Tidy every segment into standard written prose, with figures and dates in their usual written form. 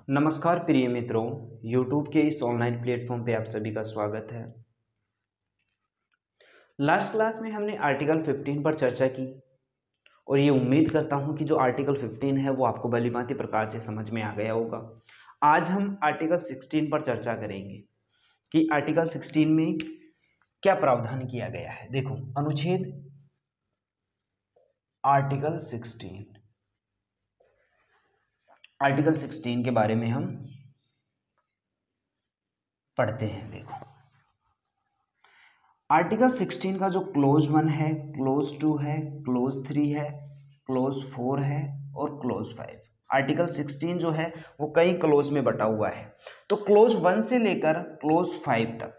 नमस्कार प्रिय मित्रों, YouTube के इस ऑनलाइन प्लेटफॉर्म पे आप सभी का स्वागत है। लास्ट क्लास में हमने आर्टिकल 15 पर चर्चा की और ये उम्मीद करता हूँ कि जो आर्टिकल 15 है वो आपको भलीभांति प्रकार से समझ में आ गया होगा। आज हम आर्टिकल 16 पर चर्चा करेंगे कि आर्टिकल 16 में क्या प्रावधान किया गया है। देखो, अनुच्छेद आर्टिकल 16 के बारे में हम पढ़ते हैं। देखो, आर्टिकल 16 का जो क्लोज 1 है, क्लोज 2 है, क्लोज 3 है, क्लोज 4 है और क्लोज 5। आर्टिकल 16 जो है वो कई क्लोज में बटा हुआ है। तो क्लोज 1 से लेकर क्लोज 5 तक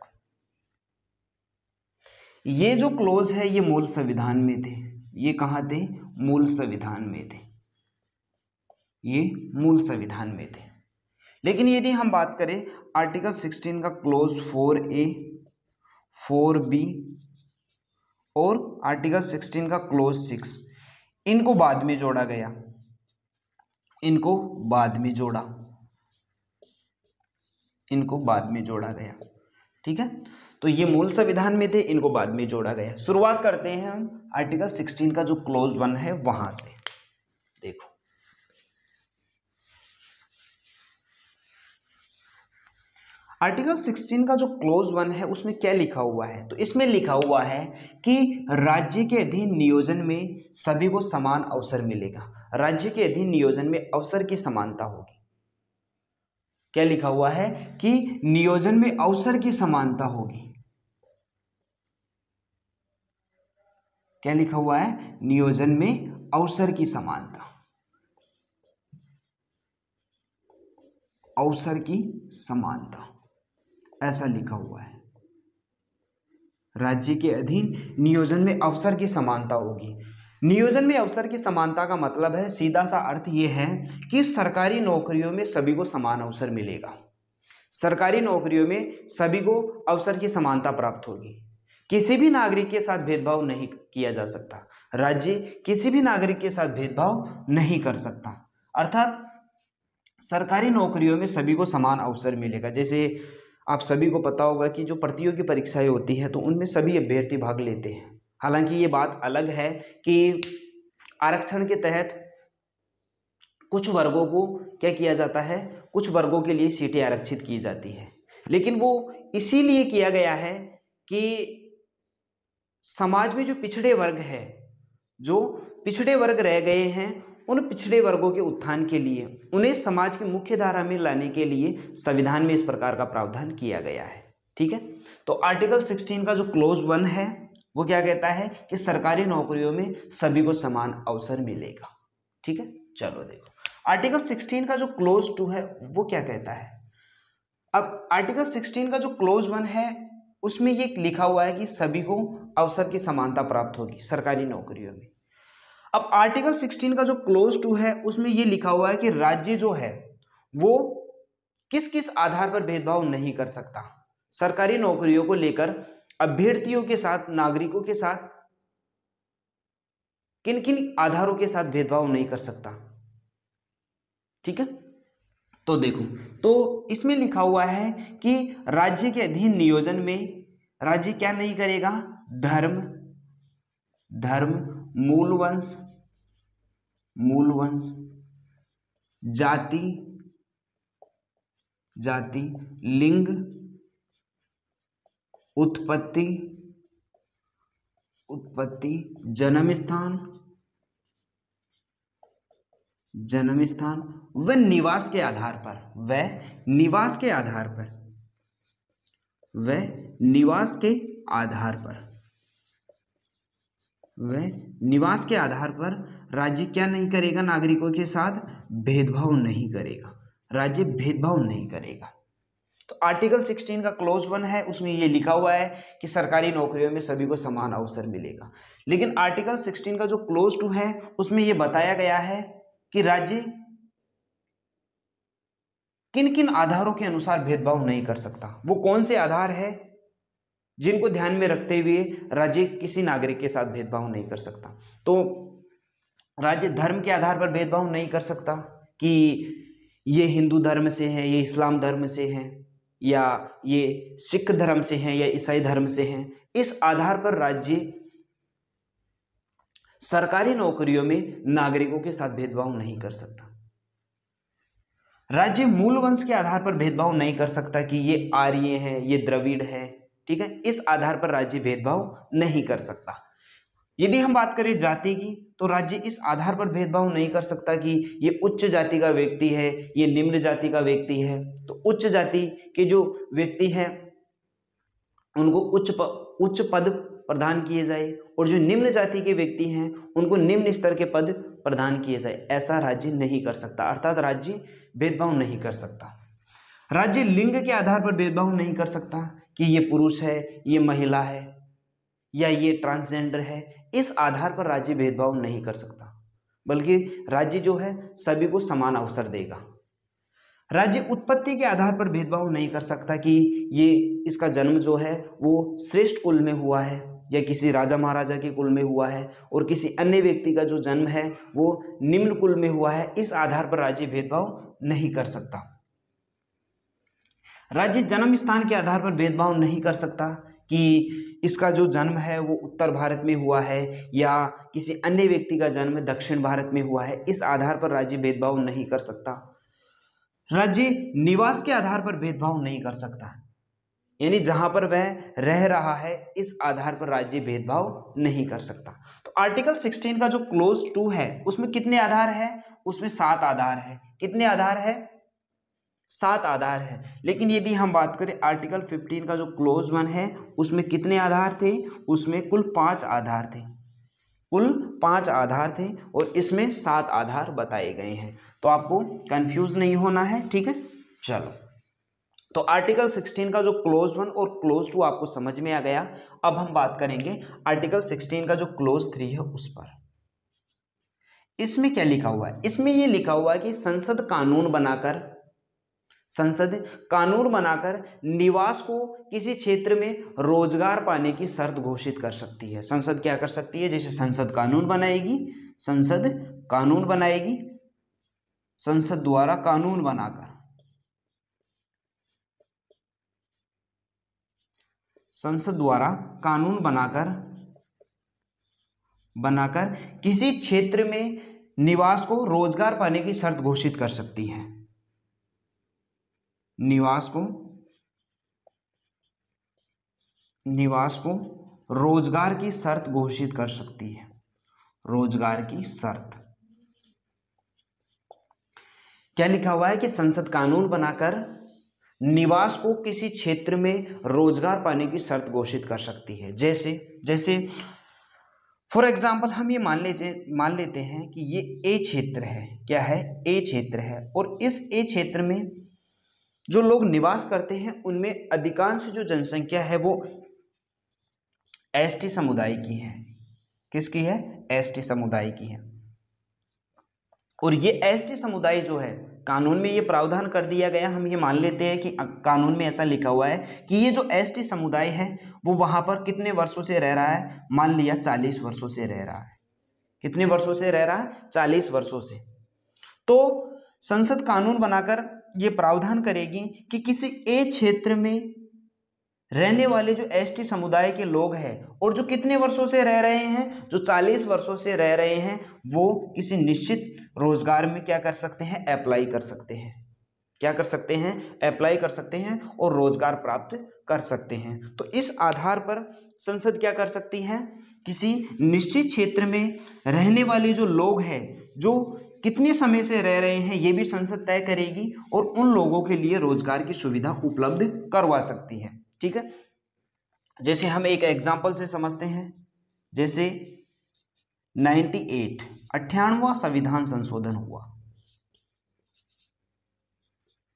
ये जो क्लोज है ये मूल संविधान में थे। ये कहाँ थे? मूल संविधान में थे। ये मूल संविधान में थे। लेकिन यदि हम बात करें आर्टिकल 16 का क्लोज 4A, 4B और आर्टिकल 16 का क्लोज 6, इनको बाद में जोड़ा गया। इनको बाद में जोड़ा गया। ठीक है, तो ये मूल संविधान में थे, इनको बाद में जोड़ा गया। शुरुआत करते हैं हम आर्टिकल 16 का जो क्लोज 1 है वहां से। देखो, आर्टिकल 16 का जो क्लोज 1 है उसमें क्या लिखा हुआ है? तो इसमें लिखा हुआ है कि राज्य के अधीन नियोजन में सभी को समान अवसर मिलेगा। राज्य के अधीन नियोजन में अवसर की समानता होगी। क्या लिखा हुआ है? कि नियोजन में अवसर की समानता होगी। क्या लिखा हुआ है? नियोजन में अवसर की समानता, अवसर की समानता, ऐसा लिखा हुआ है। राज्य के अधीन नियोजन में अवसर की समानता होगी। नियोजन में अवसर की समानता का मतलब है, सीधा सा अर्थ यह है कि सरकारी नौकरियों में सभी को समान अवसर मिलेगा। सरकारी नौकरियों में सभी को अवसर की समानता प्राप्त होगी। किसी भी नागरिक के साथ भेदभाव नहीं किया जा सकता। राज्य किसी भी नागरिक के साथ भेदभाव नहीं कर सकता। अर्थात सरकारी नौकरियों में सभी को समान अवसर मिलेगा। जैसे आप सभी को पता होगा कि जो प्रतियोगी परीक्षाएं होती है तो उनमें सभी अभ्यर्थी भाग लेते हैं। हालांकि ये बात अलग है कि आरक्षण के तहत कुछ वर्गों को क्या किया जाता है, कुछ वर्गों के लिए सीटें आरक्षित की जाती है, लेकिन वो इसीलिए किया गया है कि समाज में जो पिछड़े वर्ग है, जो पिछड़े वर्ग रह गए हैं, उन पिछड़े वर्गों के उत्थान के लिए, उन्हें समाज की मुख्य धारा में लाने के लिए संविधान में इस प्रकार का प्रावधान किया गया है। ठीक है, तो आर्टिकल 16 का जो क्लोज 1 है वो क्या कहता है कि सरकारी नौकरियों में सभी को समान अवसर मिलेगा। ठीक है, चलो देखो, आर्टिकल 16 का जो क्लोज 2 है वो क्या कहता है। अब आर्टिकल 16 का जो क्लोज 1 है उसमें ये लिखा हुआ है कि सभी को अवसर की समानता प्राप्त होगी सरकारी नौकरियों में। अब आर्टिकल 16 का जो क्लोज 2 है उसमें ये लिखा हुआ है कि राज्य जो है वो किस किस आधार पर भेदभाव नहीं कर सकता। सरकारी नौकरियों को लेकर अभ्यर्थियों के साथ, नागरिकों के साथ किन किन आधारों के साथ भेदभाव नहीं कर सकता। ठीक है, तो देखो, तो इसमें लिखा हुआ है कि राज्य के अधीन नियोजन में राज्य क्या नहीं करेगा? धर्म, मूल वंश, जाति, लिंग, उत्पत्ति, जन्म स्थान व निवास के आधार पर राज्य क्या नहीं करेगा? नागरिकों के साथ भेदभाव नहीं करेगा। राज्य भेदभाव नहीं करेगा। तो आर्टिकल 16 का क्लोज 1 है उसमें ये लिखा हुआ है कि सरकारी नौकरियों में सभी को समान अवसर मिलेगा। लेकिन आर्टिकल 16 का जो क्लोज 2 है उसमें ये बताया गया है कि राज्य किन किन आधारों के अनुसार भेदभाव नहीं कर सकता। वो कौन से आधार है जिनको ध्यान में रखते हुए राज्य किसी नागरिक के साथ भेदभाव नहीं कर सकता। तो राज्य धर्म के आधार पर भेदभाव नहीं कर सकता कि ये हिंदू धर्म से हैं, ये इस्लाम धर्म से हैं, या ये सिख धर्म से हैं, या ईसाई धर्म से हैं। इस आधार पर राज्य सरकारी नौकरियों में नागरिकों के साथ भेदभाव नहीं कर सकता। राज्य मूल वंश के आधार पर भेदभाव नहीं कर सकता कि ये आर्य है, ये द्रविड़ है, ठीक है। इस आधार पर राज्य भेदभाव नहीं कर सकता। यदि हम बात करें जाति की, तो राज्य इस आधार पर भेदभाव नहीं कर सकता कि ये उच्च जाति का व्यक्ति है, ये निम्न जाति का व्यक्ति है। तो उच्च जाति के जो व्यक्ति हैं उनको उच्च पद प्रदान किए जाए, और जो निम्न जाति के व्यक्ति हैं उनको निम्न स्तर के पद प्रदान किए जाए। ऐसा राज्य नहीं कर सकता, अर्थात राज्य भेदभाव नहीं कर सकता। राज्य लिंग के आधार पर भेदभाव नहीं कर सकता कि ये पुरुष है, ये महिला है, या ये ट्रांसजेंडर है। इस आधार पर राज्य भेदभाव नहीं कर सकता, बल्कि राज्य जो है सभी को समान अवसर देगा। राज्य उत्पत्ति के आधार पर भेदभाव नहीं कर सकता कि ये इसका जन्म जो है वो श्रेष्ठ कुल में हुआ है, या किसी राजा महाराजा के कुल में हुआ है, और किसी अन्य व्यक्ति का जो जन्म है वो निम्न कुल में हुआ है। इस आधार पर राज्य भेदभाव नहीं कर सकता। राज्य जन्म स्थान के आधार पर भेदभाव नहीं कर सकता कि इसका जो जन्म है वो उत्तर भारत में हुआ है, या किसी अन्य व्यक्ति का जन्म दक्षिण भारत में हुआ है। इस आधार पर राज्य भेदभाव नहीं कर सकता। राज्य निवास के आधार पर भेदभाव नहीं कर सकता, यानी जहां पर वह रह रहा है इस आधार पर राज्य भेदभाव नहीं कर सकता। तो आर्टिकल 16 का जो क्लोज 2 है उसमें कितने आधार है? उसमें 7 आधार है। कितने आधार है? 7 आधार है। लेकिन यदि हम बात करें आर्टिकल 15 का जो क्लोज 1 है उसमें कितने आधार थे? उसमें कुल 5 आधार थे। कुल 5 आधार थे और इसमें 7 आधार बताए गए हैं। तो आपको कंफ्यूज नहीं होना है, ठीक है। चलो, तो आर्टिकल 16 का जो क्लोज 1 और क्लोज 2 आपको समझ में आ गया। अब हम बात करेंगे आर्टिकल 16 का जो क्लोज 3 है उस पर। इसमें क्या लिखा हुआ है? इसमें यह लिखा हुआ है कि संसद कानून बनाकर निवास को किसी क्षेत्र में रोजगार पाने की शर्त घोषित कर सकती है। संसद क्या कर सकती है? जैसे संसद द्वारा कानून बनाकर किसी क्षेत्र में निवास को रोजगार पाने की शर्त घोषित कर सकती है। निवास को रोजगार की शर्त घोषित कर सकती है। रोजगार की शर्त क्या लिखा हुआ है कि संसद कानून बनाकर निवास को किसी क्षेत्र में रोजगार पाने की शर्त घोषित कर सकती है। जैसे फॉर एग्जाम्पल हम ये मान लेते हैं कि ये ए क्षेत्र है। क्या है? ए क्षेत्र है, और इस ए क्षेत्र में जो लोग निवास करते हैं उनमें अधिकांश जो जनसंख्या है वो एसटी समुदाय की है। किसकी है? एसटी समुदाय की है। और ये एसटी समुदाय जो है कानून में ये प्रावधान कर दिया गया। हम ये मान लेते हैं कि कानून में ऐसा लिखा हुआ है कि ये जो एसटी समुदाय है वो वहां पर कितने वर्षों से रह रहा है? मान लिया 40 वर्षों से रह रहा है। कितने वर्षों से रह रहा है? 40 वर्षों से। तो संसद कानून बनाकर ये प्रावधान करेगी कि किसी एक क्षेत्र में रहने वाले जो एसटी समुदाय के लोग हैं और जो कितने वर्षों से रह रहे हैं, जो 40 वर्षों से रह रहे हैं, वो किसी निश्चित रोजगार में क्या कर सकते हैं? अप्लाई कर सकते हैं। क्या कर सकते हैं? अप्लाई कर सकते हैं और रोजगार प्राप्त कर सकते हैं। तो इस आधार पर संसद क्या कर सकती है? किसी निश्चित क्षेत्र में रहने वाले जो लोग हैं, जो कितने समय से रह रहे हैं, ये भी संसद तय करेगी और उन लोगों के लिए रोजगार की सुविधा उपलब्ध करवा सकती है। ठीक है, जैसे हम एक एग्जाम्पल से समझते हैं। जैसे 98वां संविधान संशोधन हुआ।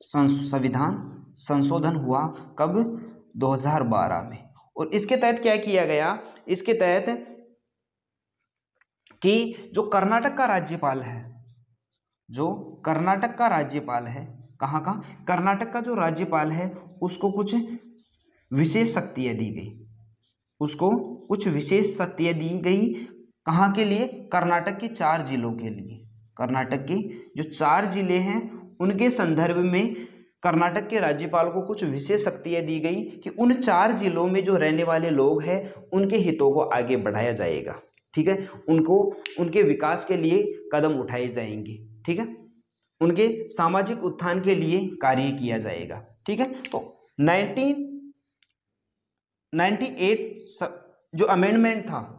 संविधान संशोधन हुआ कब? 2012 में। और इसके तहत क्या किया गया? इसके तहत कि जो कर्नाटक का राज्यपाल है, कहाँ का? कर्नाटक का जो राज्यपाल है उसको कुछ विशेष शक्तियां दी गई। कहाँ के लिए? कर्नाटक के 4 जिलों के लिए। कर्नाटक के जो 4 जिले हैं उनके संदर्भ में कर्नाटक के राज्यपाल को कुछ विशेष शक्तियां दी गई कि उन 4 जिलों में जो रहने वाले लोग हैं उनके हितों को आगे बढ़ाया जाएगा। ठीक है, उनको उनके विकास के लिए कदम उठाए जाएंगे। ठीक है, उनके सामाजिक उत्थान के लिए कार्य किया जाएगा। ठीक है, तो 1998 जो अमेंडमेंट था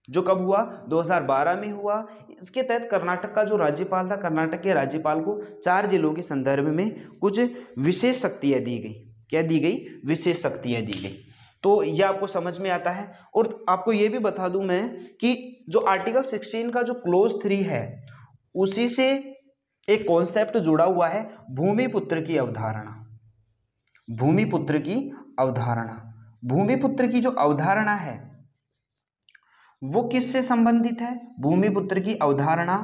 जो कब हुआ, 2012 में हुआ। इसके तहत कर्नाटक का जो राज्यपाल था, कर्नाटक के राज्यपाल को 4 जिलों के संदर्भ में कुछ विशेष शक्तियां दी गई। क्या दी गई? विशेष शक्तियां दी गई। तो यह आपको समझ में आता है। और आपको यह भी बता दूं मैं कि जो आर्टिकल 16 का जो क्लोज 3 है उसी से एक कॉन्सेप्ट जुड़ा हुआ है, भूमिपुत्र की अवधारणा। भूमिपुत्र की अवधारणा, भूमिपुत्र की जो अवधारणा है वो किससे संबंधित है? भूमिपुत्र की अवधारणा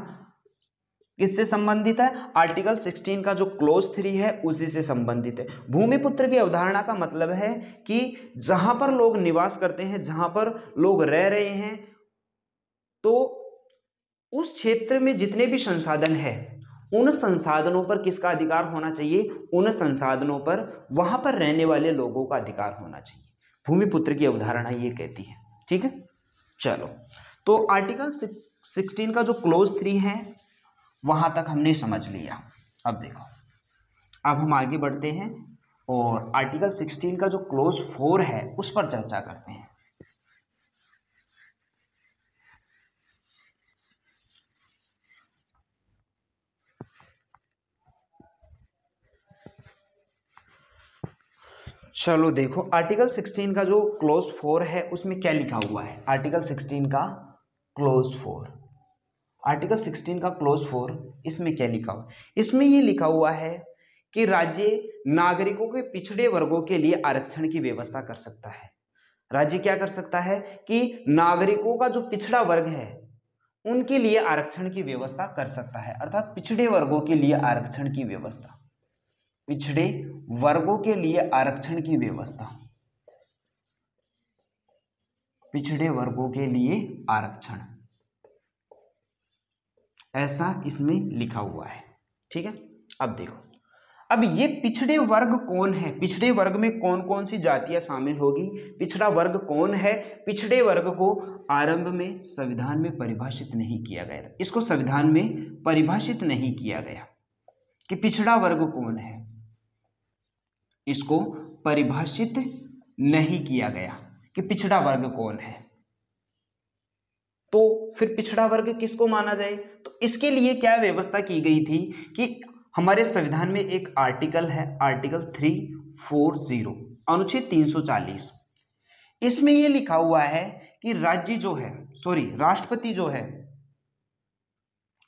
किससे संबंधित है? आर्टिकल 16 का जो क्लोज 3 है उसी से संबंधित है। भूमिपुत्र की अवधारणा का मतलब है कि जहां पर लोग निवास करते हैं, जहां पर लोग रह रहे हैं, तो उस क्षेत्र में जितने भी संसाधन है उन संसाधनों पर किसका अधिकार होना चाहिए? उन संसाधनों पर वहां पर रहने वाले लोगों का अधिकार होना चाहिए। भूमिपुत्र की अवधारणा ये कहती है। ठीक है, चलो, तो आर्टिकल 16 का जो क्लोज 3 है वहां तक हमने समझ लिया। अब देखो, अब हम आगे बढ़ते हैं और आर्टिकल 16 का जो क्लोज 4 है उस पर चर्चा करते हैं। चलो देखो, आर्टिकल 16 का जो क्लोज 4 है उसमें क्या लिखा हुआ है? आर्टिकल 16 का क्लोज 4, आर्टिकल 16 का क्लोज 4, इसमें क्या लिखा हुआ? इसमें ये लिखा हुआ है कि राज्य नागरिकों के पिछड़े वर्गों के लिए आरक्षण की व्यवस्था कर सकता है। राज्य क्या कर सकता है कि नागरिकों का जो पिछड़ा वर्ग है उनके लिए आरक्षण की व्यवस्था कर सकता है, अर्थात पिछड़े वर्गों के लिए आरक्षण की व्यवस्था, पिछड़े वर्गों के लिए आरक्षण की व्यवस्था, पिछड़े वर्गों के लिए आरक्षण, ऐसा इसमें लिखा हुआ है। ठीक है, अब देखो, अब ये पिछड़े वर्ग कौन है? पिछड़े वर्ग में कौन कौन सी जातियां शामिल होगी? पिछड़ा वर्ग कौन है? पिछड़े वर्ग को आरंभ में संविधान में परिभाषित नहीं किया गया। इसको संविधान में परिभाषित नहीं किया गया कि पिछड़ा वर्ग कौन है, इसको परिभाषित नहीं किया गया कि पिछड़ा वर्ग कौन है। तो फिर पिछड़ा वर्ग किसको माना जाए? तो इसके लिए क्या व्यवस्था की गई थी कि हमारे संविधान में एक आर्टिकल है, आर्टिकल 340, अनुच्छेद 340। इसमें यह लिखा हुआ है कि राज्य जो है, राष्ट्रपति जो है,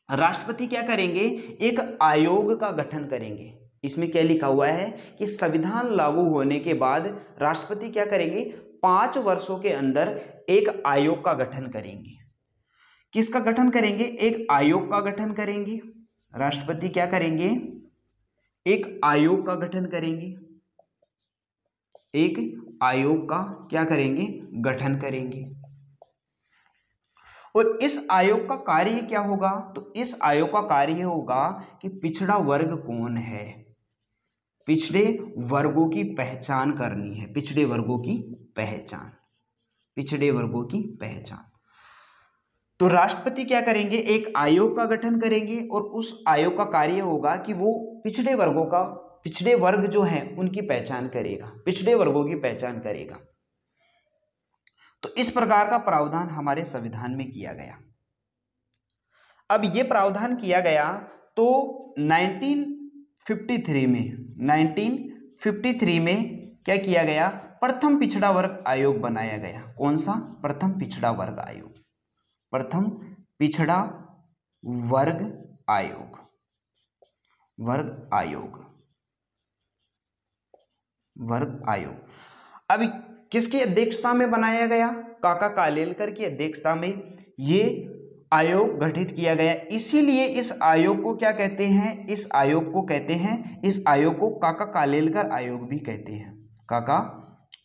राष्ट्रपति क्या करेंगे? एक आयोग का गठन करेंगे। इसमें क्या लिखा हुआ है कि संविधान लागू होने के बाद राष्ट्रपति क्या करेंगे? 5 वर्षों के अंदर एक आयोग का गठन करेंगे। किसका गठन करेंगे? एक आयोग का गठन करेंगे। राष्ट्रपति क्या करेंगे? एक आयोग का गठन करेंगे। एक आयोग का क्या करेंगे? गठन करेंगे। और इस आयोग का कार्य क्या होगा? तो इस आयोग का कार्य होगा कि पिछड़ा वर्ग कौन है, पिछड़े वर्गों की पहचान करनी है। पिछड़े वर्गों की पहचान, पिछड़े वर्गों की पहचान। तो राष्ट्रपति क्या करेंगे? एक आयोग का गठन करेंगे और उस आयोग का कार्य होगा कि वो पिछड़े वर्गों का, पिछड़े वर्ग जो हैं उनकी पहचान करेगा, पिछड़े वर्गों की पहचान करेगा। तो इस प्रकार का प्रावधान हमारे संविधान में किया गया। अब ये प्रावधान किया गया तो 1953 में क्या किया गया? प्रथम पिछड़ा वर्ग आयोग बनाया गया। कौन सा? प्रथम पिछड़ा वर्ग आयोग, प्रथम पिछड़ा वर्ग आयोग, वर्ग आयोग, वर्ग आयोग। अब किसकी अध्यक्षता में बनाया गया? काका कालेलकर की अध्यक्षता में ये आयोग गठित किया गया। इसीलिए इस आयोग को क्या कहते हैं? इस आयोग को कहते हैं, इस आयोग को काका कालेलकर आयोग भी कहते हैं। काका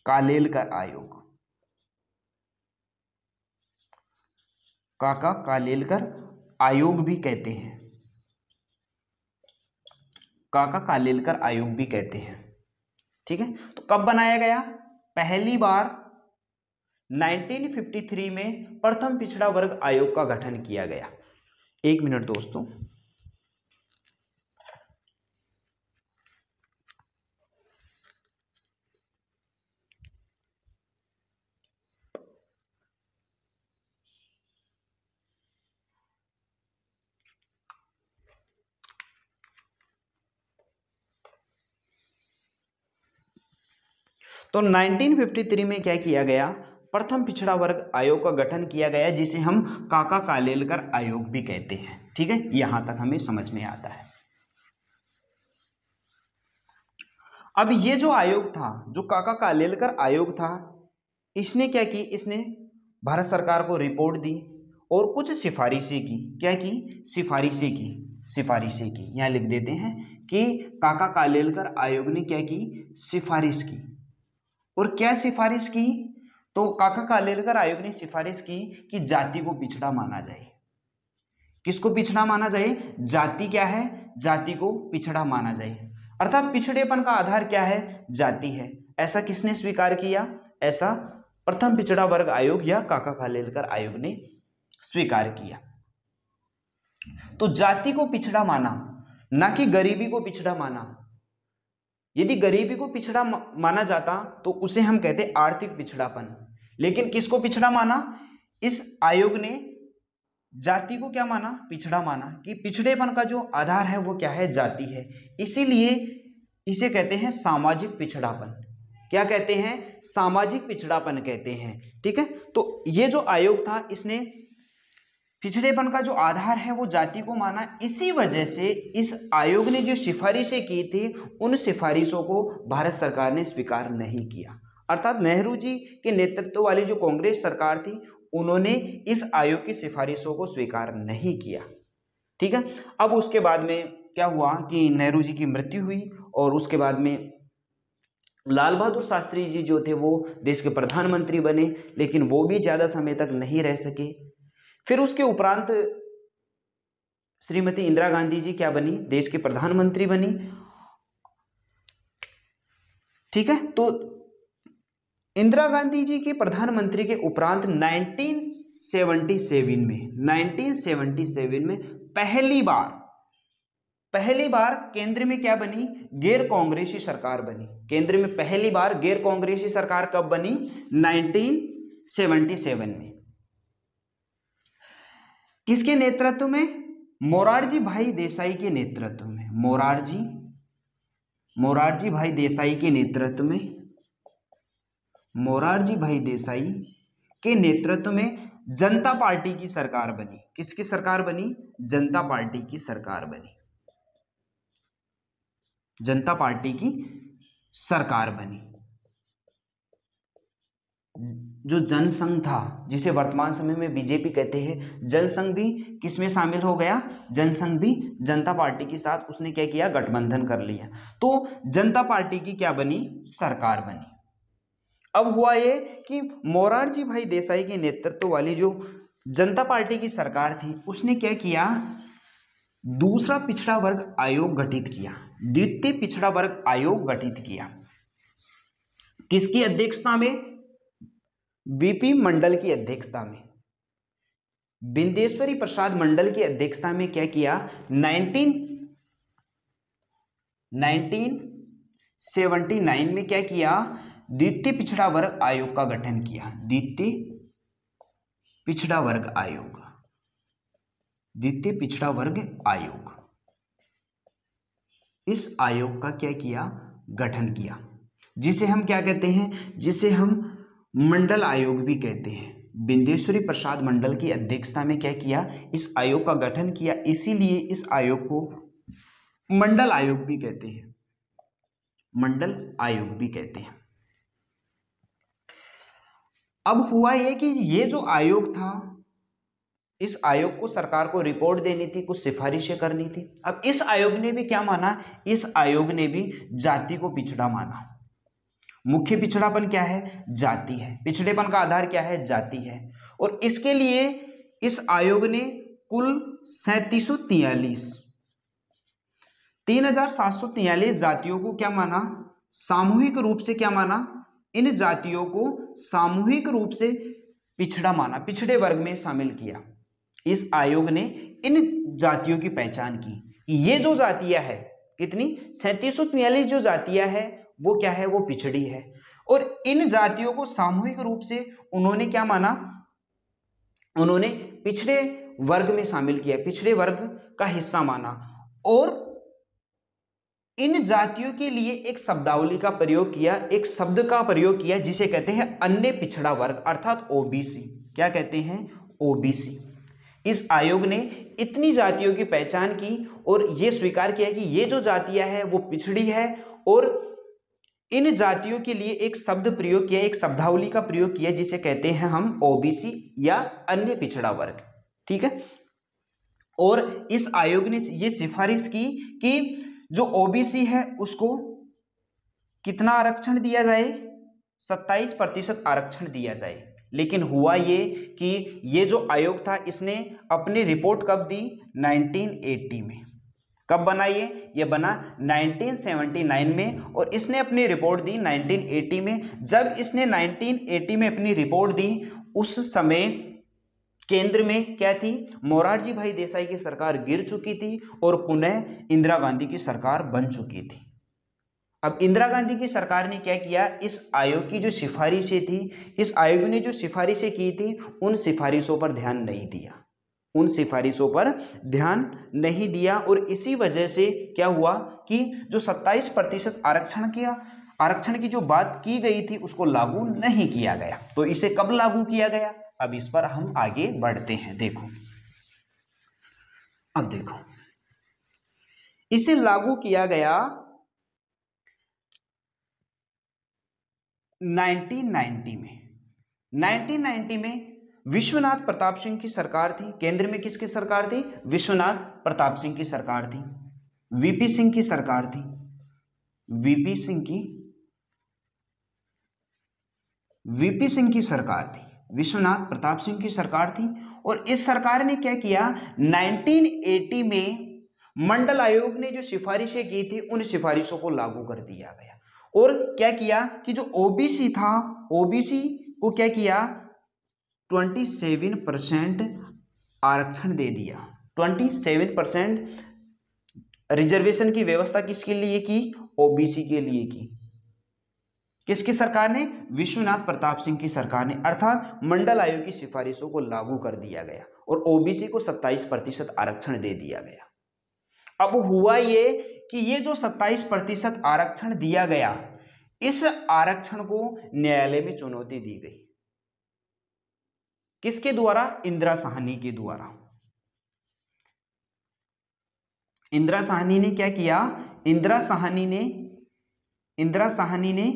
कालेलकर आयोग, काका कालेलकर आयोग भी कहते हैं। काका कालेलकर आयोग भी कहते हैं। ठीक है, तो कब बनाया गया? पहली बार 1953 में प्रथम पिछड़ा वर्ग आयोग का गठन किया गया। एक मिनट दोस्तों, तो 1953 में क्या किया गया? प्रथम पिछड़ा वर्ग आयोग का गठन किया गया, जिसे हम काका कालेलकर आयोग भी कहते हैं। ठीक है, यहां तक हमें समझ में आता है। अब ये जो आयोग था, जो काका कालेलकर आयोग था, इसने क्या की? इसने भारत सरकार को रिपोर्ट दी और कुछ सिफारिशें की। क्या की? सिफारिशें की। सिफारिशें की यहां लिख देते हैं कि काका कालेलकर आयोग ने क्या की? सिफारिश की। और क्या सिफारिश की? तो काका कालेलकर आयोग ने सिफारिश की कि जाति को पिछड़ा माना जाए। किसको पिछड़ा माना जाए? जाति क्या है? जाति को पिछड़ा माना जाए, अर्थात पिछड़ेपन का आधार क्या है? जाति है। ऐसा किसने स्वीकार किया? ऐसा प्रथम पिछड़ा वर्ग आयोग या काका कालेलकर आयोग ने स्वीकार किया। तो जाति को पिछड़ा माना, ना कि गरीबी को पिछड़ा माना। यदि गरीबी को पिछड़ा माना जाता तो उसे हम कहते आर्थिक पिछड़ापन, लेकिन किसको पिछड़ा माना? इस आयोग ने जाति को क्या माना? पिछड़ा माना, कि पिछड़ेपन का जो आधार है वो क्या है? जाति है। इसीलिए इसे कहते हैं सामाजिक पिछड़ापन। क्या कहते हैं? सामाजिक पिछड़ापन कहते हैं। ठीक है, तो ये जो आयोग था, इसने पिछड़ेपन का जो आधार है वो जाति को माना। इसी वजह से इस आयोग ने जो सिफारिशें की थी, उन सिफारिशों को भारत सरकार ने स्वीकार नहीं किया। अर्थात नेहरू जी के नेतृत्व वाली जो कांग्रेस सरकार थी, उन्होंने इस आयोग की सिफारिशों को स्वीकार नहीं किया। ठीक है, अब उसके बाद में क्या हुआ कि नेहरू जी की मृत्यु हुई और उसके बाद में लाल बहादुर शास्त्री जी जो थे वो देश के प्रधानमंत्री बने, लेकिन वो भी ज्यादा समय तक नहीं रह सके। फिर उसके उपरांत श्रीमती इंदिरा गांधी जी क्या बनी? देश की प्रधानमंत्री बनी। ठीक है, तो इंदिरा गांधी जी के प्रधानमंत्री के उपरांत 1977 में पहली बार केंद्र में क्या बनी? गैर कांग्रेसी सरकार बनी। केंद्र में पहली बार गैर कांग्रेसी सरकार कब बनी? 1977 में। किसके नेतृत्व में? मोरारजी भाई देसाई के नेतृत्व में। मोरारजी भाई देसाई के नेतृत्व में, मोरारजी भाई देसाई के नेतृत्व में जनता पार्टी की सरकार बनी। किसकी सरकार बनी? जनता पार्टी की सरकार बनी। जनता पार्टी की सरकार बनी। जो जनसंघ था, जिसे वर्तमान समय में बीजेपी कहते हैं, जनसंघ भी किसमें शामिल हो गया? जनसंघ भी जनता पार्टी के साथ उसने क्या किया? गठबंधन कर लिया। तो जनता पार्टी की क्या बनी? सरकार बनी। अब हुआ ये कि मोरारजी भाई देसाई के नेतृत्व वाली जो जनता पार्टी की सरकार थी, उसने क्या किया? दूसरा पिछड़ा वर्ग आयोग गठित किया, द्वितीय पिछड़ा वर्ग आयोग गठित किया। किसकी अध्यक्षता में? बीपी मंडल की अध्यक्षता में, बिंदेश्वरी प्रसाद मंडल की अध्यक्षता में क्या किया? 1979 में क्या किया? द्वितीय पिछड़ा वर्ग आयोग का गठन किया। द्वितीय पिछड़ा वर्ग आयोग, द्वितीय पिछड़ा वर्ग आयोग। इस आयोग का क्या किया? गठन किया, जिसे हम क्या कहते हैं? जिसे हम मंडल आयोग भी कहते हैं। बिंदेश्वरी प्रसाद मंडल की अध्यक्षता में क्या किया? इस आयोग का गठन किया। इसीलिए इस आयोग को मंडल आयोग भी कहते हैं। मंडल आयोग भी कहते हैं। अब हुआ यह कि ये जो आयोग था, इस आयोग को सरकार को रिपोर्ट देनी थी, कुछ सिफारिशें करनी थी। अब इस आयोग ने भी क्या माना? इस आयोग ने भी जाति को पिछड़ा माना। मुख्य पिछड़ापन क्या है? जाति है। पिछड़ेपन का आधार क्या है? जाति है। और इसके लिए इस आयोग ने कुल 3743 3743 जातियों को क्या माना, सामूहिक रूप से क्या माना, इन जातियों को सामूहिक रूप से पिछड़ा माना, पिछड़े वर्ग में शामिल किया। इस आयोग ने इन जातियों की पहचान की, ये जो जातियां है कितनी 3743 जो जातियां है वो क्या है, वो पिछड़ी है। और इन जातियों को सामूहिक रूप से उन्होंने क्या माना, उन्होंने पिछड़े वर्ग में शामिल किया, पिछड़े वर्ग का हिस्सा माना। और इन जातियों के लिए एक शब्दावली का प्रयोग किया, एक शब्द का प्रयोग किया जिसे कहते हैं अन्य पिछड़ा वर्ग अर्थात ओबीसी। क्या कहते हैं, ओबीसी। इस आयोग ने इतनी जातियों की पहचान की और यह स्वीकार किया कि ये जो जातियां हैं वो पिछड़ी है, और इन जातियों के लिए एक शब्द प्रयोग किया, एक शब्दावली का प्रयोग किया जिसे कहते हैं हम ओबीसी या अन्य पिछड़ा वर्ग। ठीक है। और इस आयोग ने यह सिफारिश की कि जो ओबीसी है उसको कितना आरक्षण दिया जाए, 27% आरक्षण दिया जाए। लेकिन हुआ ये कि ये जो आयोग था इसने अपनी रिपोर्ट कब दी, 1980 में। कब बना ये बना 1979 में, और इसने अपनी रिपोर्ट दी 1980 में। जब इसने 1980 में अपनी रिपोर्ट दी उस समय केंद्र में क्या थी, मोरारजी भाई देसाई की सरकार गिर चुकी थी और पुनः इंदिरा गांधी की सरकार बन चुकी थी। अब इंदिरा गांधी की सरकार ने क्या किया, इस आयोग की जो सिफारिशें थी, इस आयोग ने जो सिफारिशें की थी उन सिफारिशों पर ध्यान नहीं दिया, उन सिफारिशों पर ध्यान नहीं दिया। और इसी वजह से क्या हुआ कि जो 27% आरक्षण की जो बात की गई थी उसको लागू नहीं किया गया। तो इसे कब लागू किया गया, अब इस पर हम आगे बढ़ते हैं। देखो, अब देखो, इसे लागू किया गया 1990 में। 1990 में विश्वनाथ प्रताप सिंह की सरकार थी। केंद्र में किसकी सरकार थी, विश्वनाथ प्रताप सिंह की सरकार थी, वीपी सिंह की सरकार थी, वीपी सिंह की सरकार थी, विश्वनाथ प्रताप सिंह की सरकार थी। और इस सरकार ने क्या किया, 1980 में मंडल आयोग ने जो सिफारिशें की थी उन सिफारिशों को लागू कर दिया गया। और क्या किया कि जो ओबीसी था, ओबीसी को क्या किया, 27% आरक्षण दे दिया। 27% रिजर्वेशन की व्यवस्था किसके लिए की, ओबीसी के लिए की। किसकी सरकार ने, विश्वनाथ प्रताप सिंह की सरकार ने। अर्थात मंडल आयोग की सिफारिशों को लागू कर दिया गया और ओबीसी को 27% आरक्षण दे दिया गया। अब हुआ ये कि ये जो 27% आरक्षण दिया गया, इस आरक्षण को न्यायालय में चुनौती दी गई। किसके द्वारा, इंदिरा साहनी के द्वारा। इंदिरा साहनी ने क्या किया, इंदिरा साहनी ने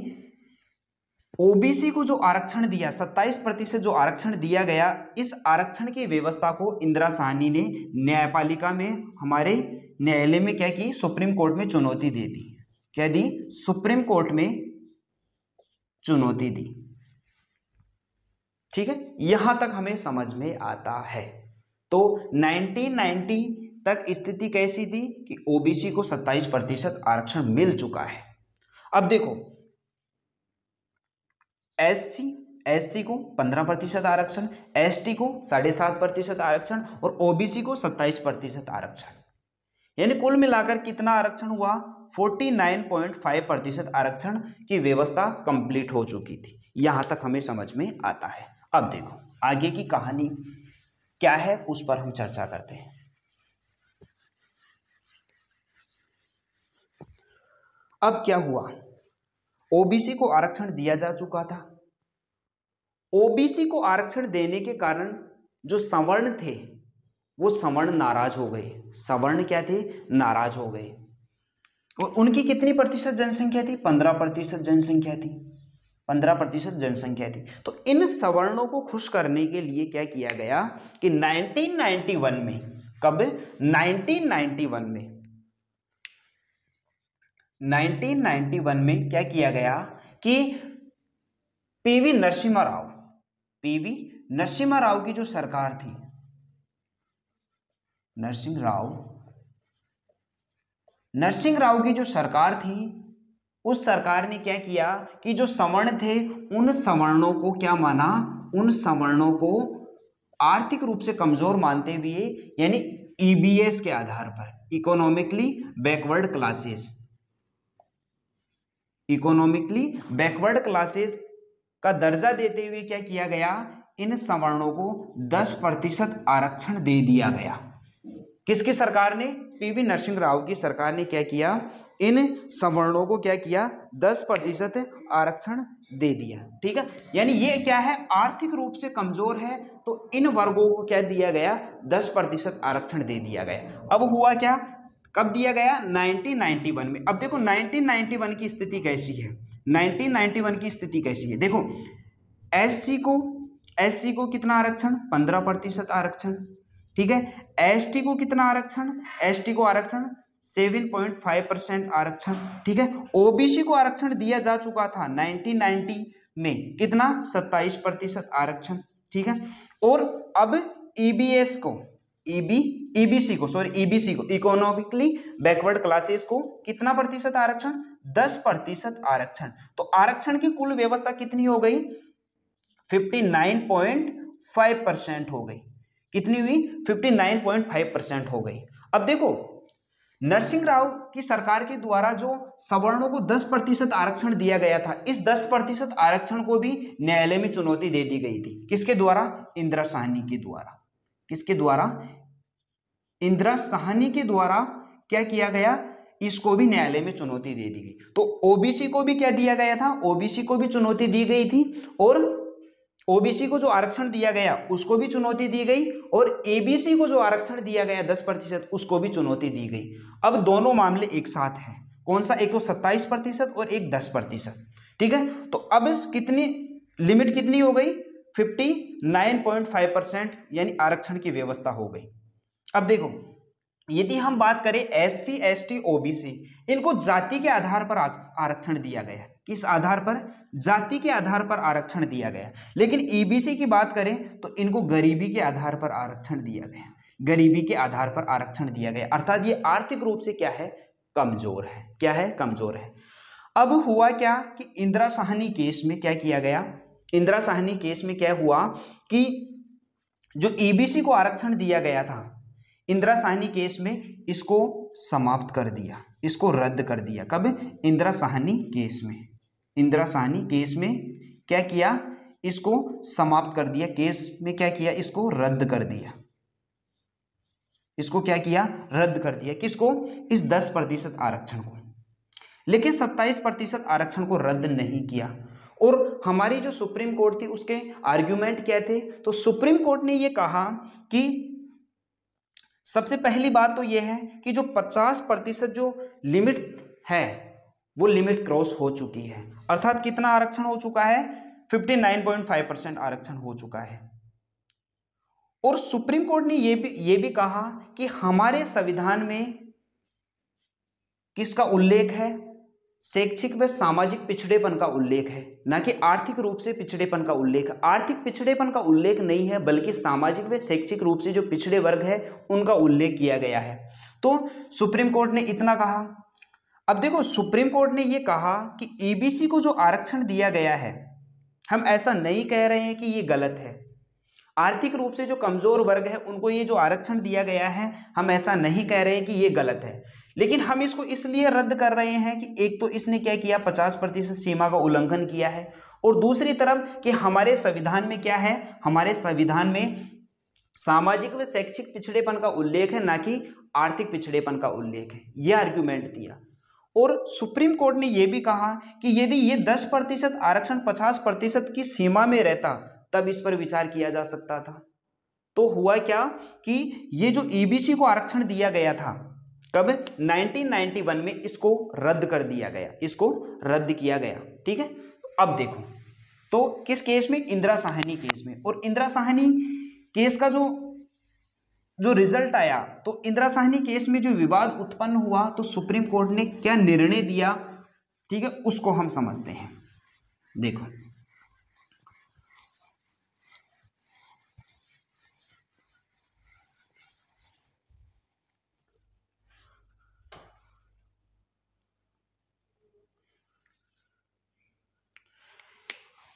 ओबीसी को जो आरक्षण दिया, 27% जो आरक्षण दिया गया, इस आरक्षण की व्यवस्था को इंदिरा साहनी ने न्यायपालिका में, हमारे न्यायालय में क्या की, सुप्रीम कोर्ट में चुनौती दे दी। क्या दी, सुप्रीम कोर्ट में चुनौती दी। ठीक है, यहां तक हमें समझ में आता है। तो 1990 तक स्थिति कैसी थी कि ओबीसी को 27% आरक्षण मिल चुका है। अब देखो, एससी को 15% आरक्षण, एसटी को 7.5% आरक्षण और ओबीसी को 27% आरक्षण, यानी कुल मिलाकर कितना आरक्षण हुआ, 49.5% आरक्षण की व्यवस्था कंप्लीट हो चुकी थी। यहां तक हमें समझ में आता है। अब देखो आगे की कहानी क्या है, उस पर हम चर्चा करते हैं। अब क्या हुआ, ओबीसी को आरक्षण दिया जा चुका था। ओबीसी को आरक्षण देने के कारण जो सवर्ण थे वो सवर्ण नाराज हो गए। सवर्ण क्या थे, नाराज हो गए। और उनकी कितनी प्रतिशत जनसंख्या थी, 15% जनसंख्या थी, 15% जनसंख्या थी। तो इन सवर्णों को खुश करने के लिए क्या किया गया कि 1991 में, कब, 1991 में क्या किया गया कि पीवी नरसिम्हा राव की जो सरकार थी, नरसिंह राव नरसिंह राव की जो सरकार थी, उस सरकार ने क्या किया कि जो सवर्ण थे उन सवर्णों को क्या माना, उन सवर्णों को आर्थिक रूप से कमजोर मानते हुए, यानी ईबीएस के आधार पर, economically backward classes, economically backward classes का दर्जा देते हुए क्या किया गया, इन सवर्णों को 10% आरक्षण दे दिया गया। किसकी सरकार ने? पीवी नरसिंह राव की सरकार ने क्या किया, इन सवर्णों को क्या किया, 10% आरक्षण दे दिया। ठीक है, यानी ये क्या है, आर्थिक रूप से कमजोर है तो इन वर्गों को क्या दिया गया, 10% आरक्षण दे दिया गया। अब हुआ क्या, कब दिया गया, 1991 में। अब देखो 1991 की स्थिति कैसी है, 1991 की स्थिति कैसी है, देखो एससी को कितना आरक्षण, 15% आरक्षण। ठीक है, एसटी को कितना आरक्षण, एसटी को आरक्षण 7.5% आरक्षण। ठीक है, ओबीसी को आरक्षण दिया जा चुका था 1990 में, कितना, 27% आरक्षण। ठीक है, और अब ईबीएस को, ईबीसी को, इकोनॉमिकली बैकवर्ड क्लासेस को कितना प्रतिशत आरक्षण, 10% आरक्षण। तो आरक्षण की कुल व्यवस्था कितनी हो गई, 59.5% हो गई। कितनी हुई, 59.5% हो गई। अब देखो नरसिंह राव की सरकार के द्वारा जो सवर्णों को 10% आरक्षण दिया गया था, इस 10% आरक्षण को भी न्यायालय में चुनौती दे दी गई थी। किसके द्वारा, इंदिरा साहनी के द्वारा। किसके द्वारा, इंदिरा साहनी के द्वारा क्या किया गया, इसको भी न्यायालय में चुनौती दे दी गई। तो ओबीसी को भी क्या दिया गया था, ओबीसी को भी चुनौती दी गई थी, और ओबीसी को जो आरक्षण दिया गया उसको भी चुनौती दी गई, और एबीसी को जो आरक्षण दिया गया 10% उसको भी चुनौती दी गई। अब दोनों मामले एक साथ हैं, कौन सा, एक तो 27% और एक 10%। ठीक है, तो अब कितनी लिमिट कितनी हो गई, 59.5%, यानी आरक्षण की व्यवस्था हो गई। अब देखो यदि हम बात करें एससी एसटी ओबीसी, इनको जाति के आधार पर आरक्षण दिया गया। किस आधार पर, जाति के आधार पर आरक्षण दिया गया। लेकिन ईबीसी की बात करें तो इनको गरीबी के आधार पर आरक्षण दिया गया, गरीबी के आधार पर आरक्षण दिया गया, अर्थात ये आर्थिक रूप से क्या है, कमजोर है। क्या है, कमजोर है। अब हुआ क्या कि इंदिरा साहनी केस में क्या किया गया, इंदिरा साहनी केस में क्या हुआ कि जो ईबीसी को आरक्षण दिया गया था, इंदिरा साहनी केस में इसको समाप्त कर दिया, इसको रद्द कर दिया। कब, इंदिरा साहनी केस में, इंदिरा साहनी केस में क्या किया, इसको समाप्त कर दिया, केस में क्या किया, इसको रद्द कर दिया, इसको क्या किया, रद्द कर दिया। किसको, इस 10% आरक्षण को। लेकिन 27% आरक्षण को रद्द नहीं किया। और हमारी जो सुप्रीम कोर्ट थी उसके आर्ग्यूमेंट क्या थे, तो सुप्रीम कोर्ट ने यह कहा कि सबसे पहली बात तो यह है कि जो 50% जो लिमिट है वो लिमिट क्रॉस हो चुकी है, अर्थात कितना आरक्षण हो चुका है, 59.5% आरक्षण हो चुका है। और सुप्रीम कोर्ट ने यह भी कहा कि हमारे संविधान में किसका उल्लेख है, शैक्षिक व सामाजिक पिछड़ेपन का उल्लेख है, ना कि आर्थिक रूप से पिछड़ेपन का उल्लेख। आर्थिक पिछड़ेपन का उल्लेख नहीं है, बल्कि सामाजिक व शैक्षिक रूप से जो पिछड़े वर्ग है उनका उल्लेख किया गया है। तो सुप्रीम कोर्ट ने इतना कहा। अब देखो सुप्रीम कोर्ट ने यह कहा कि ईबीसी को जो आरक्षण दिया गया है, हम ऐसा नहीं कह रहे हैं कि ये गलत है। आर्थिक रूप से जो कमजोर वर्ग है उनको ये जो आरक्षण दिया गया है, हम ऐसा नहीं कह रहे हैं कि ये गलत है, लेकिन हम इसको इसलिए रद्द कर रहे हैं कि एक तो इसने क्या किया, 50% सीमा का उल्लंघन किया है, और दूसरी तरफ कि हमारे संविधान में क्या है, हमारे संविधान में सामाजिक व शैक्षिक पिछड़ेपन का उल्लेख है, ना कि आर्थिक पिछड़ेपन का उल्लेख है। यह आर्ग्यूमेंट दिया। और सुप्रीम कोर्ट ने यह भी कहा कि यदि ये 10% आरक्षण 50% की सीमा में रहता तब इस पर विचार किया जा सकता था। तो हुआ क्या कि ये जो ईबीसी को आरक्षण दिया गया था, कब, 1991 में, इसको रद्द कर दिया गया, इसको रद्द किया गया। ठीक है, अब देखो तो किस केस में, इंदिरा साहनी केस में। और इंदिरा साहनी केस का जो रिजल्ट आया, तो इंदिरा साहनी केस में जो विवाद उत्पन्न हुआ, तो सुप्रीम कोर्ट ने क्या निर्णय दिया, ठीक है, उसको हम समझते हैं। देखो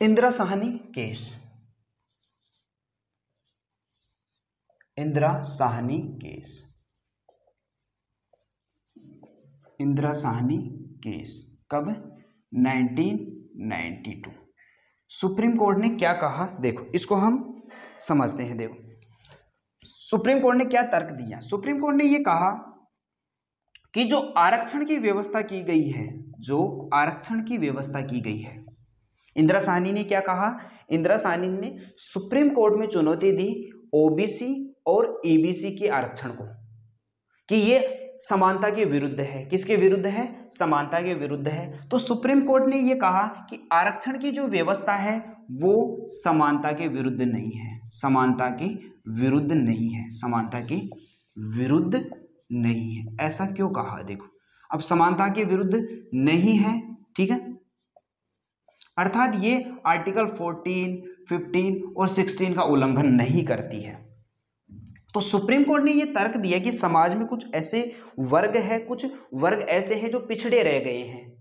Indira Sahni case, Indira Sahni case, Indira Sahni case कब? 1992। सुप्रीम कोर्ट ने क्या कहा, देखो इसको हम समझते हैं। देखो सुप्रीम कोर्ट ने क्या तर्क दिया। सुप्रीम कोर्ट ने ये कहा कि जो आरक्षण की व्यवस्था की गई है, जो आरक्षण की व्यवस्था की गई है, इंदिरा साहनी ने क्या कहा, इंदिरा साहनी ने सुप्रीम कोर्ट में चुनौती दी ओबीसी और ईबीसी के आरक्षण को कि ये समानता के विरुद्ध है। किसके विरुद्ध है? समानता के विरुद्ध है। तो सुप्रीम कोर्ट ने यह कहा कि आरक्षण की जो व्यवस्था है वो समानता के विरुद्ध नहीं है, समानता के विरुद्ध नहीं है, समानता के विरुद्ध नहीं है। ऐसा क्यों कहा? देखो अब समानता के विरुद्ध नहीं है, ठीक है, अर्थात ये आर्टिकल 14, 15 और 16 का उल्लंघन नहीं करती है। तो सुप्रीम कोर्ट ने ये तर्क दिया कि समाज में कुछ ऐसे वर्ग है, कुछ वर्ग ऐसे हैं जो पिछड़े रह गए हैं,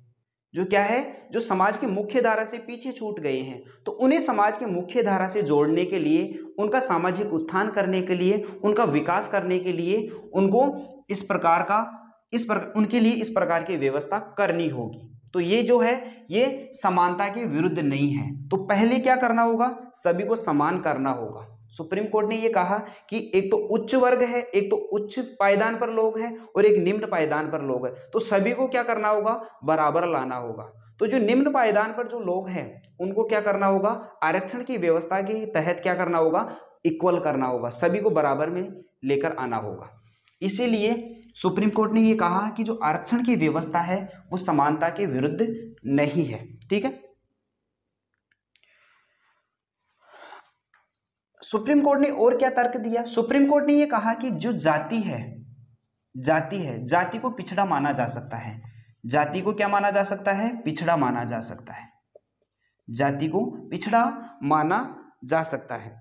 जो क्या है, जो समाज की मुख्य धारा से पीछे छूट गए हैं। तो उन्हें समाज की मुख्य धारा से जोड़ने के लिए, उनका सामाजिक उत्थान करने के लिए, उनका विकास करने के लिए उनको उनके लिए इस प्रकार की व्यवस्था करनी होगी। तो ये जो है ये समानता के विरुद्ध नहीं है। तो पहले क्या करना होगा? सभी को समान करना होगा। सुप्रीम कोर्ट ने ये कहा कि एक तो उच्च वर्ग है, एक तो उच्च पायदान पर लोग हैं और एक निम्न पायदान पर लोग हैं, तो सभी को क्या करना होगा? बराबर लाना होगा। तो जो निम्न पायदान पर जो लोग हैं उनको क्या करना होगा? आरक्षण की व्यवस्था के तहत क्या करना होगा? इक्वल करना होगा, सभी को बराबर में लेकर आना होगा। इसीलिए सुप्रीम कोर्ट ने ये कहा कि जो आरक्षण की व्यवस्था है वो समानता के विरुद्ध नहीं है, ठीक है। सुप्रीम कोर्ट ने और क्या तर्क दिया? सुप्रीम कोर्ट ने ये कहा कि जो जाति है, जाति को पिछड़ा माना जा सकता है। जाति को क्या माना जा सकता है? पिछड़ा माना जा सकता है। जाति को पिछड़ा माना जा सकता है,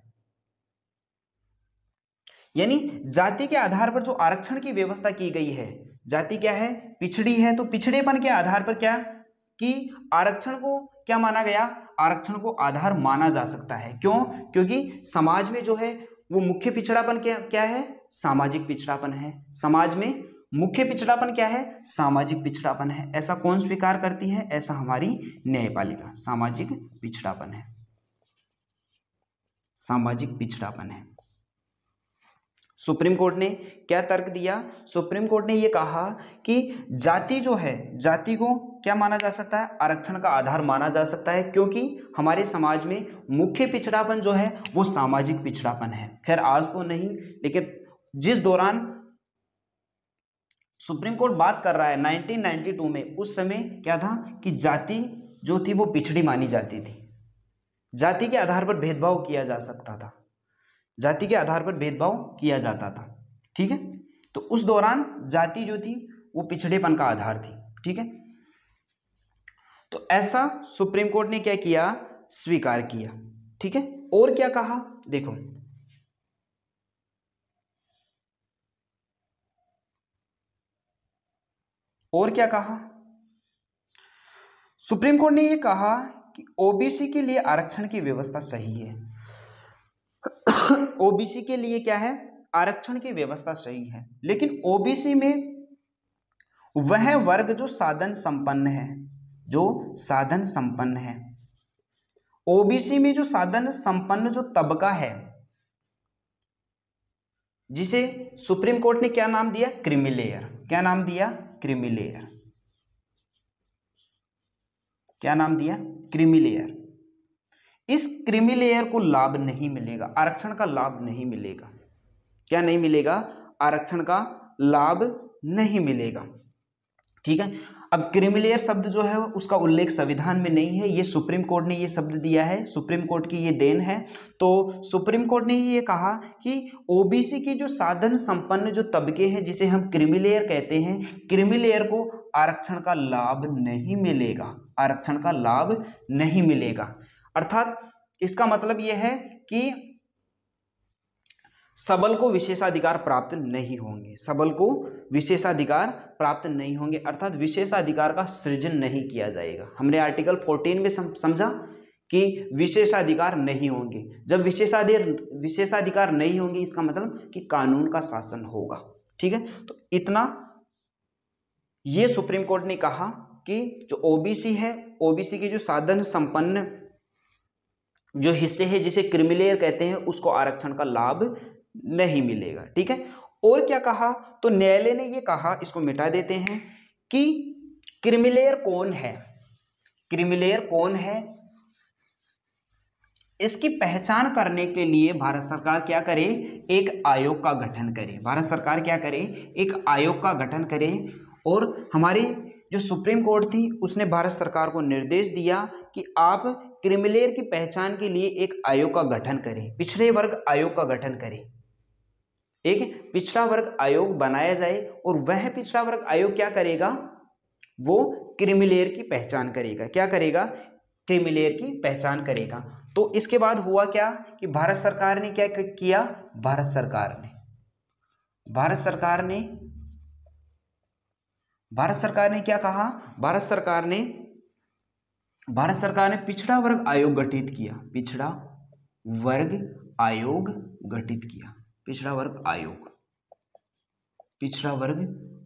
यानी जाति के आधार पर जो आरक्षण की व्यवस्था की गई है, जाति क्या है? पिछड़ी है, तो पिछड़ेपन के आधार पर क्या कि आरक्षण को क्या माना गया? आरक्षण को आधार माना जा सकता है। क्यों? क्योंकि समाज में जो है वो मुख्य पिछड़ापन क्या है? सामाजिक पिछड़ापन है। समाज में मुख्य पिछड़ापन क्या है? सामाजिक पिछड़ापन है। ऐसा कौन स्वीकार करती है? ऐसा हमारी न्यायपालिका। सामाजिक पिछड़ापन है, सामाजिक पिछड़ापन है। सुप्रीम कोर्ट ने क्या तर्क दिया? सुप्रीम कोर्ट ने यह कहा कि जाति जो है, जाति को क्या माना जा सकता है? आरक्षण का आधार माना जा सकता है, क्योंकि हमारे समाज में मुख्य पिछड़ापन जो है वो सामाजिक पिछड़ापन है। खैर आज तो नहीं, लेकिन जिस दौरान सुप्रीम कोर्ट बात कर रहा है 1992 में, उस समय क्या था कि जाति जो थी वो पिछड़ी मानी जाती थी। जाति के आधार पर भेदभाव किया जा सकता था, जाति के आधार पर भेदभाव किया जाता था, ठीक है। तो उस दौरान जाति जो थी वो पिछड़ेपन का आधार थी, ठीक है। तो ऐसा सुप्रीम कोर्ट ने क्या किया? स्वीकार किया, ठीक है। और क्या कहा? देखो और क्या कहा? सुप्रीम कोर्ट ने यह कहा कि ओबीसी के लिए आरक्षण की व्यवस्था सही है। ओबीसी के लिए क्या है? आरक्षण की व्यवस्था सही है, लेकिन ओबीसी में वह वर्ग जो साधन संपन्न है, जो साधन संपन्न है, ओबीसी में जो साधन संपन्न जो तबका है, जिसे सुप्रीम कोर्ट ने क्या नाम दिया? Creamy layer. क्या नाम दिया? Creamy layer. क्या नाम दिया? Creamy layer. इस क्रीमी लेयर को लाभ नहीं मिलेगा, आरक्षण का लाभ नहीं मिलेगा। क्या नहीं मिलेगा? आरक्षण का लाभ नहीं मिलेगा, ठीक है। अब क्रीमी लेयर शब्द जो है उसका उल्लेख संविधान में नहीं है, ये सुप्रीम कोर्ट ने ये शब्द दिया है, सुप्रीम कोर्ट की ये देन है। तो सुप्रीम कोर्ट ने ये कहा कि ओबीसी की जो साधन संपन्न जो तबके हैं, जिसे हम क्रीमी लेयर कहते हैं, क्रीमी लेयर को आरक्षण का लाभ नहीं मिलेगा, आरक्षण का लाभ नहीं मिलेगा। अर्थात इसका मतलब यह है कि सबल को विशेषाधिकार प्राप्त नहीं होंगे, सबल को विशेषाधिकार प्राप्त नहीं होंगे, अर्थात विशेषाधिकार का सृजन नहीं किया जाएगा। हमने आर्टिकल 14 में समझा कि विशेषाधिकार नहीं होंगे। जब विशेषाधिकार नहीं होंगे इसका मतलब कि कानून का शासन होगा। ठीक है, तो इतना ये सुप्रीम कोर्ट ने कहा कि जो ओबीसी है, ओबीसी के जो साधन संपन्न जो हिस्से हैं जिसे क्रीमी कहते हैं, उसको आरक्षण का लाभ नहीं मिलेगा। ठीक है, और क्या कहा, तो न्यायालय ने ये कहा, इसको मिटा देते हैं, कि क्रीमी कौन है, क्रीमी कौन है, इसकी पहचान करने के लिए भारत सरकार क्या करे, एक आयोग का गठन करे। भारत सरकार क्या करे, एक आयोग का गठन करे। और हमारी जो सुप्रीम कोर्ट थी उसने भारत सरकार को निर्देश दिया कि आप क्रीमी की पहचान के लिए एक आयोग का गठन करें, पिछड़े वर्ग आयोग का गठन करें, एक पिछड़ा वर्ग आयोग बनाया जाए। और वह पिछड़ा वर्ग आयोग क्या करेगा, वो क्रीमी की पहचान करेगा। क्या करेगा, क्रीमी की पहचान करेगा। तो इसके बाद हुआ क्या कि भारत सरकार ने क्या किया, भारत सरकार ने क्या कहा, भारत सरकार ने पिछड़ा वर्ग आयोग गठित किया, पिछड़ा वर्ग आयोग गठित किया, पिछड़ा वर्ग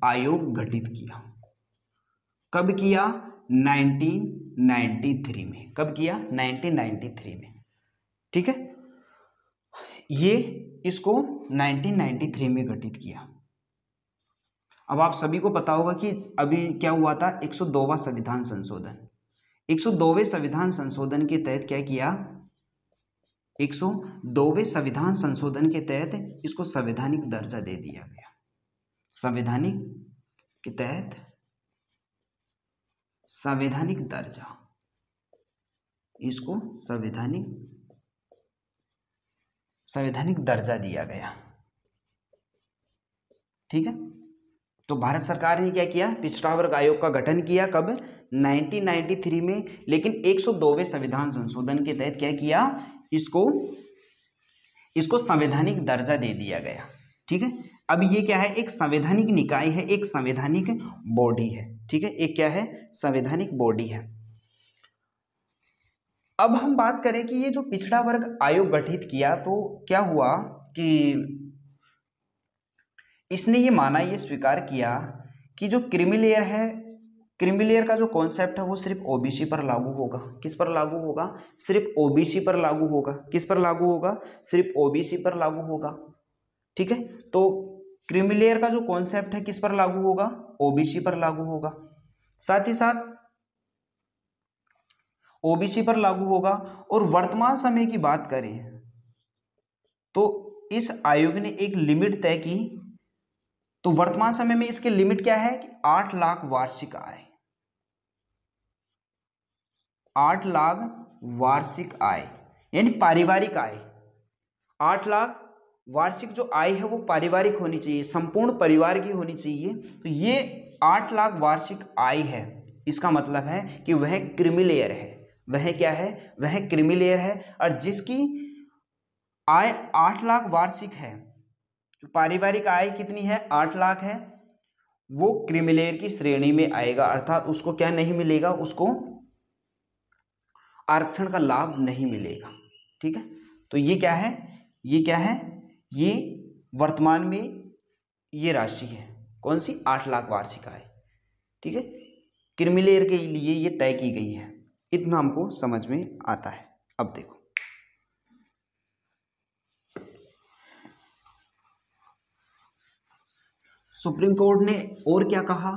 आयोग गठित किया। कब किया, 1993 में। कब किया, 1993 में। ठीक है, ये इसको 1993 में गठित किया। अब आप सभी को पता होगा कि अभी क्या हुआ था, 102वां संविधान संशोधन। 102वें संविधान संशोधन के तहत क्या किया, 102वें संविधान संशोधन के तहत इसको संवैधानिक दर्जा दे दिया गया। संवैधानिक के तहत संवैधानिक दर्जा, इसको संवैधानिक दर्जा दिया गया। ठीक है, तो भारत सरकार ने क्या किया, पिछड़ा वर्ग आयोग का गठन किया। कब, 1993 में। लेकिन 102वें संविधान संशोधन के तहत क्या किया, इसको संवैधानिक दर्जा दे दिया गया। ठीक है, अब ये क्या है, एक संवैधानिक निकाय है, एक संवैधानिक बॉडी है। ठीक है, एक क्या है, संवैधानिक बॉडी है। अब हम बात करें कि ये जो पिछड़ा वर्ग आयोग गठित किया, तो क्या हुआ कि इसने ये माना, ये स्वीकार किया कि जो क्रीमी लेयर है, क्रीमी लेयर का जो कॉन्सेप्ट है वो सिर्फ ओबीसी पर लागू होगा। किस पर लागू होगा, सिर्फ ओबीसी पर लागू होगा। किस पर लागू होगा, सिर्फ ओबीसी पर लागू होगा। ठीक है, तो क्रीमी लेयर का जो कॉन्सेप्ट है किस पर लागू होगा, ओबीसी पर लागू होगा। साथ ही साथ ओबीसी पर लागू होगा। और वर्तमान समय की बात करें तो इस आयोग ने एक लिमिट तय की। तो वर्तमान समय में इसकी लिमिट क्या है कि 8 लाख वार्षिक आय, 8 लाख वार्षिक आय यानी पारिवारिक आय। 8 लाख वार्षिक जो आय है वो पारिवारिक होनी चाहिए, संपूर्ण परिवार की होनी चाहिए। तो ये 8 लाख वार्षिक आय है, इसका मतलब है कि वह क्रीमी लेयर है। वह क्या है, वह क्रीमी लेयर है। और जिसकी आय 8 लाख वार्षिक है, जो पारिवारिक आय कितनी है, 8 लाख है, वो क्रीमी लेयर की श्रेणी में आएगा। अर्थात उसको क्या नहीं मिलेगा, उसको आरक्षण का लाभ नहीं मिलेगा। ठीक है, तो ये क्या है, ये वर्तमान में ये राशि है, कौन सी, 8 लाख वार्षिक आय। ठीक है, क्रीमी लेयर के लिए ये तय की गई है। इतना हमको समझ में आता है। अब देखो, सुप्रीम कोर्ट ने और क्या कहा,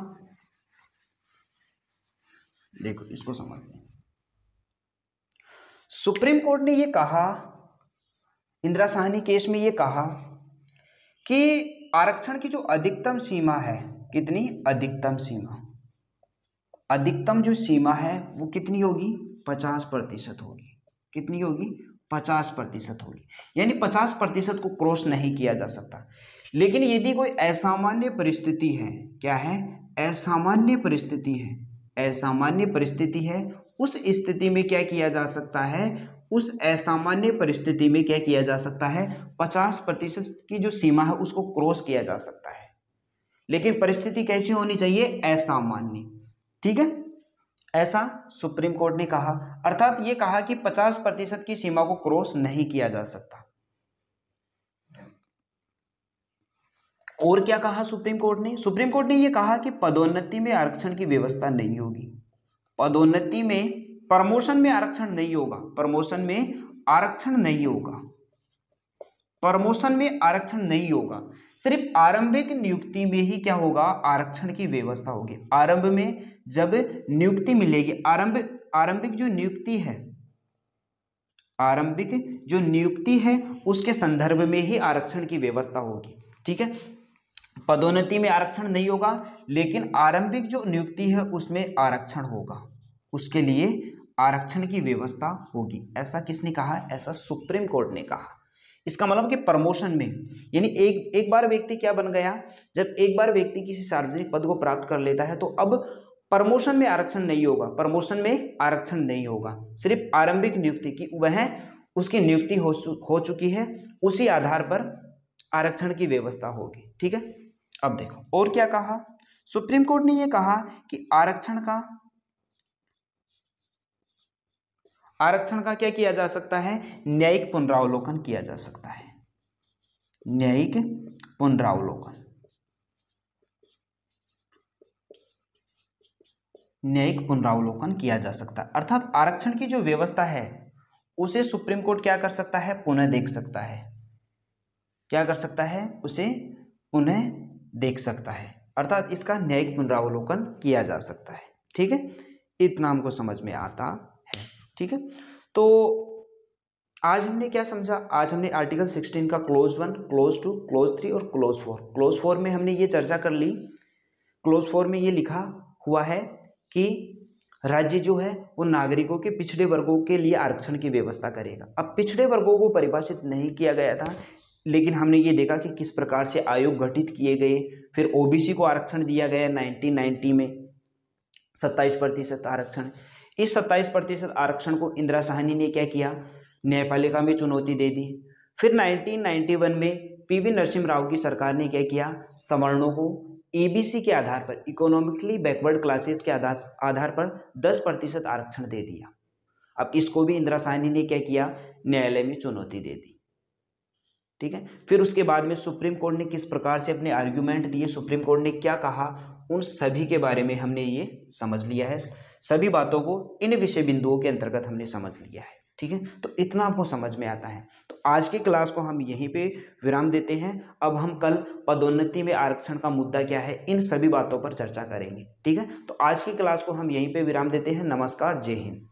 देखो इसको समझ लें। सुप्रीम कोर्ट ने ये कहा, इंदिरा साहनी केस में ये कहा कि आरक्षण की जो अधिकतम सीमा है, कितनी, अधिकतम सीमा, अधिकतम जो सीमा है वो कितनी होगी, 50% होगी। कितनी होगी, 50% होगी। यानी 50% को क्रॉस नहीं किया जा सकता। लेकिन यदि कोई असामान्य परिस्थिति है, क्या है, असामान्य परिस्थिति है, असामान्य परिस्थिति है, उस स्थिति में क्या किया जा सकता है, उस असामान्य परिस्थिति में क्या किया जा सकता है, 50% की जो सीमा है उसको क्रॉस किया जा सकता है। लेकिन परिस्थिति कैसी होनी चाहिए, असामान्य। ठीक है, ऐसा सुप्रीम कोर्ट ने कहा। अर्थात ये कहा कि 50% की सीमा को क्रॉस नहीं किया जा सकता। और क्या कहा सुप्रीम कोर्ट ने? सुप्रीम कोर्ट ने यह कहा कि पदोन्नति में आरक्षण की व्यवस्था नहीं होगी। पदोन्नति में, प्रमोशन में आरक्षण नहीं होगा। प्रमोशन में आरक्षण नहीं होगा। प्रमोशन में आरक्षण नहीं होगा। सिर्फ आरंभिक नियुक्ति में ही क्या होगा? आरक्षण की व्यवस्था होगी। आरंभ में जब नियुक्ति मिलेगी, आरंभिक जो नियुक्ति है, आरंभिक जो नियुक्ति है उसके संदर्भ में ही आरक्षण की व्यवस्था होगी। ठीक है, पदोन्नति में आरक्षण नहीं होगा, लेकिन आरंभिक जो नियुक्ति है उसमें आरक्षण होगा, उसके लिए आरक्षण की व्यवस्था होगी। ऐसा किसने कहा? ऐसा सुप्रीम कोर्ट ने कहा। इसका मतलब कि प्रमोशन में, यानी एक बार व्यक्ति क्या बन गया, जब एक बार व्यक्ति किसी सार्वजनिक पद को प्राप्त कर लेता है तो अब प्रमोशन में आरक्षण नहीं होगा। प्रमोशन में आरक्षण नहीं होगा, सिर्फ आरंभिक नियुक्ति की वह उसकी नियुक्ति हो चुकी है, उसी आधार पर आरक्षण की व्यवस्था होगी। ठीक है, अब देखो और क्या कहा सुप्रीम कोर्ट ने? यह कहा कि आरक्षण का क्या किया जा सकता है? न्यायिक पुनरावलोकन किया जा सकता है। न्यायिक पुनरावलोकन, न्यायिक पुनरावलोकन किया जा सकता है। अर्थात आरक्षण की जो व्यवस्था है उसे सुप्रीम कोर्ट क्या कर सकता है? पुनः देख सकता है। क्या कर सकता है? उसे पुनः देख सकता है। अर्थात इसका न्यायिक पुनरावलोकन किया जा सकता है। ठीक है, इतना हमको समझ में आता है। ठीक है, तो आज हमने क्या समझा? आज हमने आर्टिकल 16 का क्लोज 1, क्लोज 2, क्लोज 3 और क्लोज 4। क्लोज 4 में हमने ये चर्चा कर ली। क्लोज 4 में ये लिखा हुआ है कि राज्य जो है वो नागरिकों के पिछड़े वर्गों के लिए आरक्षण की व्यवस्था करेगा। अब पिछड़े वर्गों को परिभाषित नहीं किया गया था, लेकिन हमने ये देखा कि किस प्रकार से आयोग गठित किए गए। फिर ओबीसी को आरक्षण दिया गया 1990 में, 27% आरक्षण। इस 27% आरक्षण को इंदिरा साहनी ने क्या किया? न्यायपालिका में चुनौती दे दी। फिर 1991 में पीवी नरसिम्हा राव की सरकार ने क्या किया? सवर्णों को ईबीसी के आधार पर, इकोनॉमिकली बैकवर्ड क्लासेस के आधार पर 10% आरक्षण दे दिया। अब इसको भी इंदिरा साहनी ने क्या किया? न्यायालय में चुनौती दे दी। ठीक है, फिर उसके बाद में सुप्रीम कोर्ट ने किस प्रकार से अपने आर्ग्यूमेंट दिए, सुप्रीम कोर्ट ने क्या कहा, उन सभी के बारे में हमने ये समझ लिया है। सभी बातों को इन विषय बिंदुओं के अंतर्गत हमने समझ लिया है। ठीक है, तो इतना आपको समझ में आता है। तो आज की क्लास को हम यहीं पे विराम देते हैं। अब हम कल पदोन्नति में आरक्षण का मुद्दा क्या है, इन सभी बातों पर चर्चा करेंगे। ठीक है, तो आज की क्लास को हम यहीं पे विराम देते हैं। नमस्कार, जय हिंद।